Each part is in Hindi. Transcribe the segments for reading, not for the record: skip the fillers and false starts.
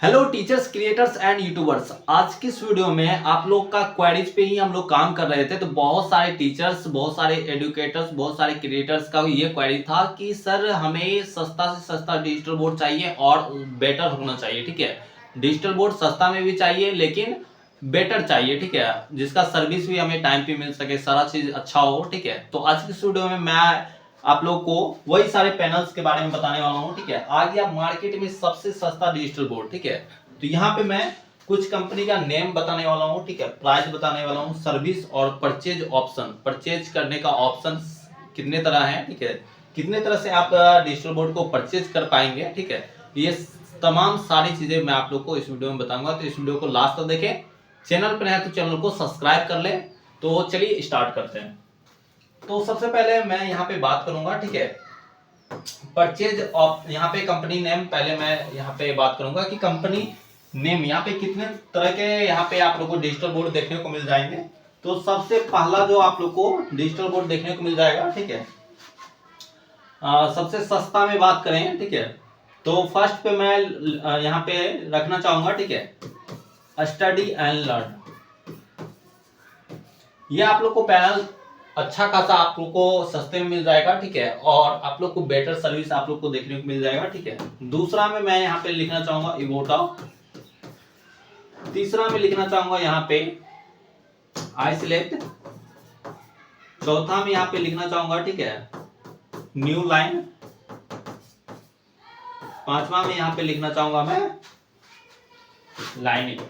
Hello teachers, creators and YouTubers. आज की इस वीडियो में आप लोग का क्वेरीज पे ही हम लोग काम कर रहे थे। तो बहुत सारे टीचर्स, बहुत सारे एडुकेटर्स, बहुत सारे क्रिएटर्स का ये क्वेरी था कि सर हमें सस्ता से सस्ता डिजिटल बोर्ड चाहिए और बेटर होना चाहिए। ठीक है, डिजिटल बोर्ड सस्ता में भी चाहिए लेकिन बेटर चाहिए। ठीक है, जिसका सर्विस भी हमें टाइम पे मिल सके, सारा चीज अच्छा हो। ठीक है, तो आज की इस वीडियो में मैं आप लोग को वही सारे पैनल्स के बारे में बताने वाला हूँ। ठीक है, आ गया मार्केट में सबसे सस्ता डिजिटल बोर्ड। ठीक है, तो यहाँ पे मैं कुछ कंपनी का नेम बताने वाला हूँ। ठीक है, प्राइस बताने वाला हूँ, सर्विस और परचेज ऑप्शन, परचेज करने का ऑप्शन कितने तरह है। ठीक है, कितने तरह से आप डिजिटल बोर्ड को परचेज कर पाएंगे। ठीक है, ये तमाम सारी चीजें मैं आप लोग को इस वीडियो में बताऊंगा। तो इस वीडियो को लास्ट तक देखें। चैनल पर है तो चैनल को सब्सक्राइब कर ले। तो चलिए स्टार्ट करते हैं। तो सबसे पहले मैं यहाँ पे बात करूंगा। ठीक है, परचेज ऑफ, यहाँ पे कंपनी नेम पहले मैं यहाँ पे बात करूंगा कि कंपनी नेम यहाँ पे कितने तरह के यहाँ पे आप लोग को डिजिटल बोर्ड देखने को मिल जाएंगे। तो सबसे पहला जो आप लोग को डिजिटल बोर्ड देखने को मिल जाएगा। ठीक है, सबसे सस्ता में बात करें। ठीक है, तो फर्स्ट पे मैं यहाँ पे रखना चाहूंगा। ठीक है, स्टडी एंड लर्न। ये आप लोग को पैनल अच्छा खासा आप लोग को सस्ते में मिल जाएगा। ठीक है, और आप लोग को बेटर सर्विस आप लोग को देखने को मिल जाएगा। ठीक है, दूसरा में मैं यहाँ पे लिखना चाहूंगा इवोटा। तीसरा में लिखना चाहूंगा यहाँ पे आईसिलेक्ट। चौथा में यहाँ पे लिखना चाहूंगा, ठीक है, न्यू लाइन। पांचवा में यहाँ पे लिखना चाहूंगा मैं लाइनिंग।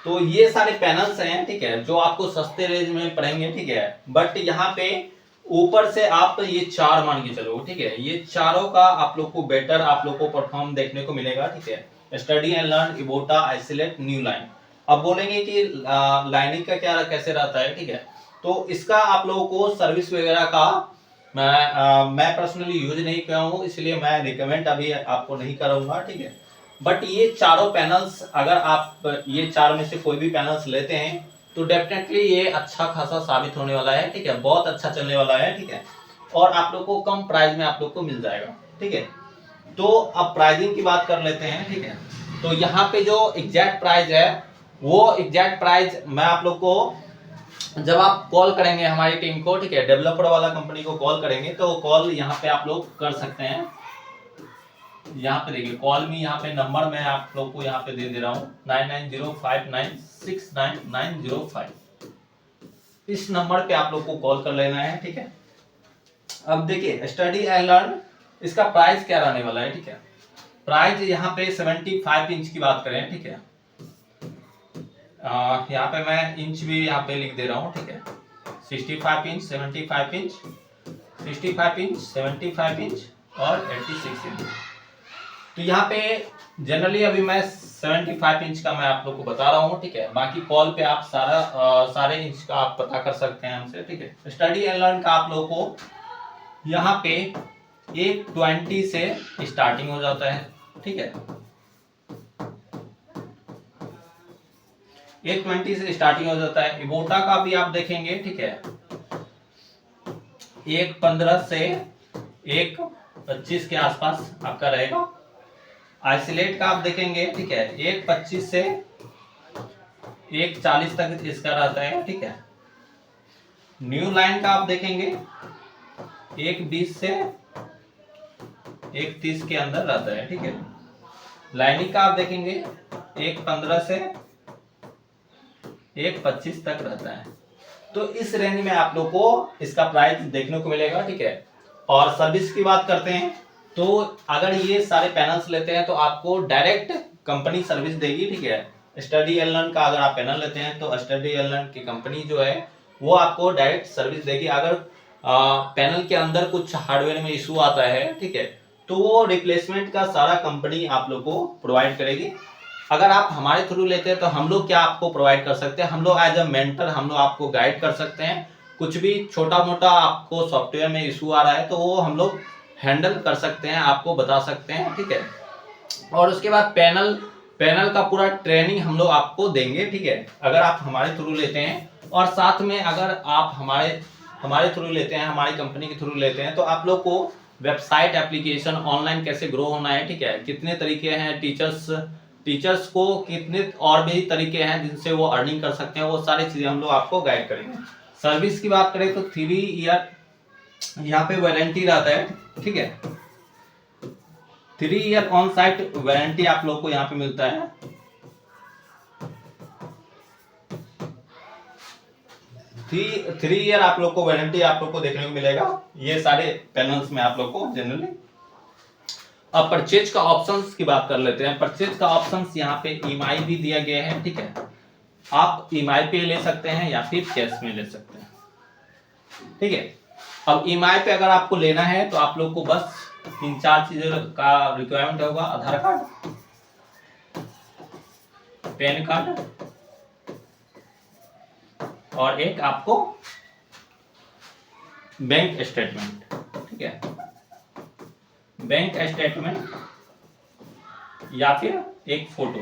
तो ये सारे पैनल्स हैं। ठीक है, जो आपको सस्ते रेंज में पड़ेंगे। ठीक है, बट यहाँ पे ऊपर से आप ये चार मान के चलो। ठीक है, ये चारों का आप लोग को बेटर आप लोग को परफॉर्म देखने को मिलेगा। ठीक है, स्टडी एंड लर्न, इवोटा, आइसोलेट, न्यू लाइन। अब बोलेंगे कि लाइनिंग का क्या कैसे रहता है। ठीक है, तो इसका आप लोगों को सर्विस वगैरह का मैं पर्सनली यूज नहीं किया हूँ, इसलिए मैं रिकमेंड अभी आपको नहीं करूंगा। ठीक है, बट ये चारों पैनल्स, अगर आप ये चार में से कोई भी पैनल्स लेते हैं तो डेफिनेटली ये अच्छा खासा साबित होने वाला है। ठीक है, बहुत अच्छा चलने वाला है। ठीक है, और आप लोग को कम प्राइस में आप लोग को मिल जाएगा। ठीक है, तो अब प्राइसिंग की बात कर लेते हैं। ठीक है, तो यहाँ पे जो एग्जैक्ट प्राइस है वो एग्जैक्ट प्राइस मैं आप लोग को जब आप कॉल करेंगे हमारी टीम को, ठीक है, डेवलपर वाला कंपनी को कॉल करेंगे तो कॉल यहाँ पे आप लोग कर सकते हैं। यहाँ पे देखिए कॉल मी, यहाँ पे नंबर मैं आप लोग को यहाँ पे दे रहा हूँ 9905969905। इस नंबर पे आप लोग को कॉल कर लेना है। ठीक है, अब देखिए स्टडी एंड लर्न, इसका प्राइस क्या रहने वाला है। ठीक है, प्राइस यहाँ पे 75 इंच की बात करें। ठीक है, यहाँ पे मैं इंच भी यहाँ पे लिख दे रहा हूँ। ठीक है, 65 इंच, 75 इंच, 65 इंच, 75 इंच और 86 इंच। तो यहाँ पे जनरली अभी मैं 75 इंच का मैं आप लोग को बता रहा हूँ। ठीक है, बाकी कॉल पे आप सारे इंच का आप पता कर सकते हैं हमसे। ठीक है, स्टडी एंड लर्न का आप लोग को यहाँ पे 120 से स्टार्टिंग हो जाता है। ठीक है, 120 से स्टार्टिंग हो जाता है। इवोटा का भी आप देखेंगे। ठीक है, 115 से 125 के आसपास आपका रहेगा। आइसोलेट का आप देखेंगे। ठीक है, 125 से 140 तक इसका रहता है। ठीक है, न्यू लाइन का आप देखेंगे 120 से 130 के अंदर रहता है। ठीक है, लाइनिंग का आप देखेंगे 115 से 125 तक रहता है। तो इस रेंज में आप लोग को इसका प्राइस देखने को मिलेगा। ठीक है, और सर्विस की बात करते हैं तो अगर ये सारे पैनल्स लेते हैं तो आपको डायरेक्ट कंपनी सर्विस देगी। ठीक है, स्टडी एंड लर्न का अगर आप पैनल लेते हैं तो स्टडी एंड लर्न की कंपनी जो है वो आपको डायरेक्ट सर्विस देगी। अगर पैनल के अंदर कुछ हार्डवेयर में इशू आता है, ठीक है, तो वो रिप्लेसमेंट का सारा कंपनी आप लोग को प्रोवाइड करेगी। अगर आप हमारे थ्रू लेते हैं तो हम लोग क्या आपको प्रोवाइड कर सकते हैं, हम लोग एज अ मेंटर हम लोग आपको गाइड कर सकते हैं। कुछ भी छोटा मोटा आपको सॉफ्टवेयर में इशू आ रहा है तो वो हम लोग हैंडल कर सकते हैं, आपको बता सकते हैं। ठीक है, और उसके बाद पैनल का पूरा ट्रेनिंग हम लोग आपको देंगे। ठीक है, अगर आप हमारे थ्रू लेते हैं, और साथ में अगर आप हमारे थ्रू लेते हैं, हमारी कंपनी के थ्रू लेते हैं तो आप लोग को वेबसाइट एप्लीकेशन ऑनलाइन कैसे ग्रो होना है, ठीक है, कितने तरीके हैं, टीचर्स को कितने और भी तरीके हैं जिनसे वो अर्निंग कर सकते हैं, वो सारी चीजें हम लोग आपको गाइड करेंगे। सर्विस की बात करें तो 3 ईयर यहाँ पे वारंटी रहता है, ठीक है, 3 ईयर ऑन साइट वारंटी आप लोग को यहाँ पे मिलता है। 3 ईयर आप लोग को वारंटी आप लोग को देखने को मिलेगा ये सारे पैनल्स में आप लोग को जनरली। अब परचेज का ऑप्शंस की बात कर लेते हैं। परचेज का ऑप्शंस यहाँ पे ईएमआई भी दिया गया है, ठीक है, आप ईएमआई पे ले सकते हैं या फिर कैश में ले सकते हैं, ठीक है। अब ईएमआई पे अगर आपको लेना है तो आप लोग को बस 3-4 चीजों का रिक्वायरमेंट होगा, आधार कार्ड, पैन कार्ड और एक आपको बैंक स्टेटमेंट, ठीक है, बैंक स्टेटमेंट या फिर एक फोटो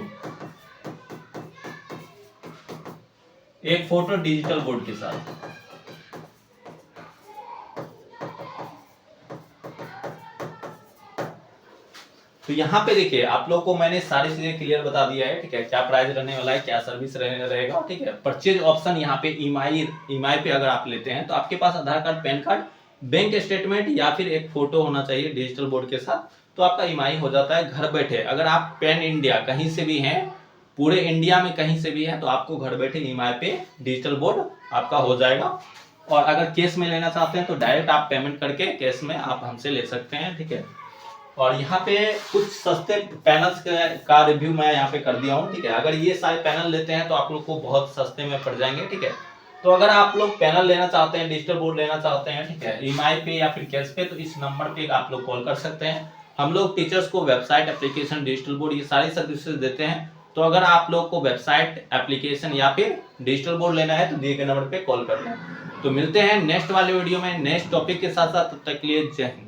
डिजिटल बोर्ड के साथ। तो यहाँ पे देखिए आप लोग को मैंने सारी चीजें क्लियर बता दिया है, ठीक है, क्या प्राइस रहने वाला है, क्या सर्विस रहेगा, ठीक है। परचेज ऑप्शन यहाँ पे ईएमआई पे अगर आप लेते हैं तो आपके पास Aadhaar card, PAN card, bank statement या फिर एक फोटो होना चाहिए डिजिटल बोर्ड के साथ, तो आपका ईएमआई हो जाता है घर बैठे। अगर आप पैन इंडिया कहीं से भी हैं, पूरे इंडिया में कहीं से भी है, तो आपको घर बैठे ईएमआई पे डिजिटल बोर्ड आपका हो जाएगा। और अगर कैश में लेना चाहते हैं तो डायरेक्ट आप पेमेंट करके कैश में आप हमसे ले सकते हैं, ठीक है। और यहाँ पे कुछ सस्ते पैनल्स का रिव्यू मैं यहाँ पे कर दिया हूँ, ठीक है। अगर ये सारे पैनल लेते हैं तो आप लोग को बहुत सस्ते में पड़ जाएंगे, ठीक है। तो अगर आप लोग पैनल लेना चाहते हैं, डिजिटल बोर्ड लेना चाहते हैं, ठीक है, ईएमआई पे या फिर कैश पे, तो इस नंबर पे आप लोग कॉल कर सकते हैं। हम लोग टीचर्स को वेबसाइट, एप्लीकेशन, डिजिटल बोर्ड ये सारी सर्विसेज देते हैं। तो अगर आप लोग को वेबसाइट, एप्लीकेशन या फिर डिजिटल बोर्ड लेना है तो दिए गए नंबर पे कॉल कर लें। तो मिलते हैं नेक्स्ट वाले वीडियो में नेक्स्ट टॉपिक के साथ, तब तक के लिए जय हिंद।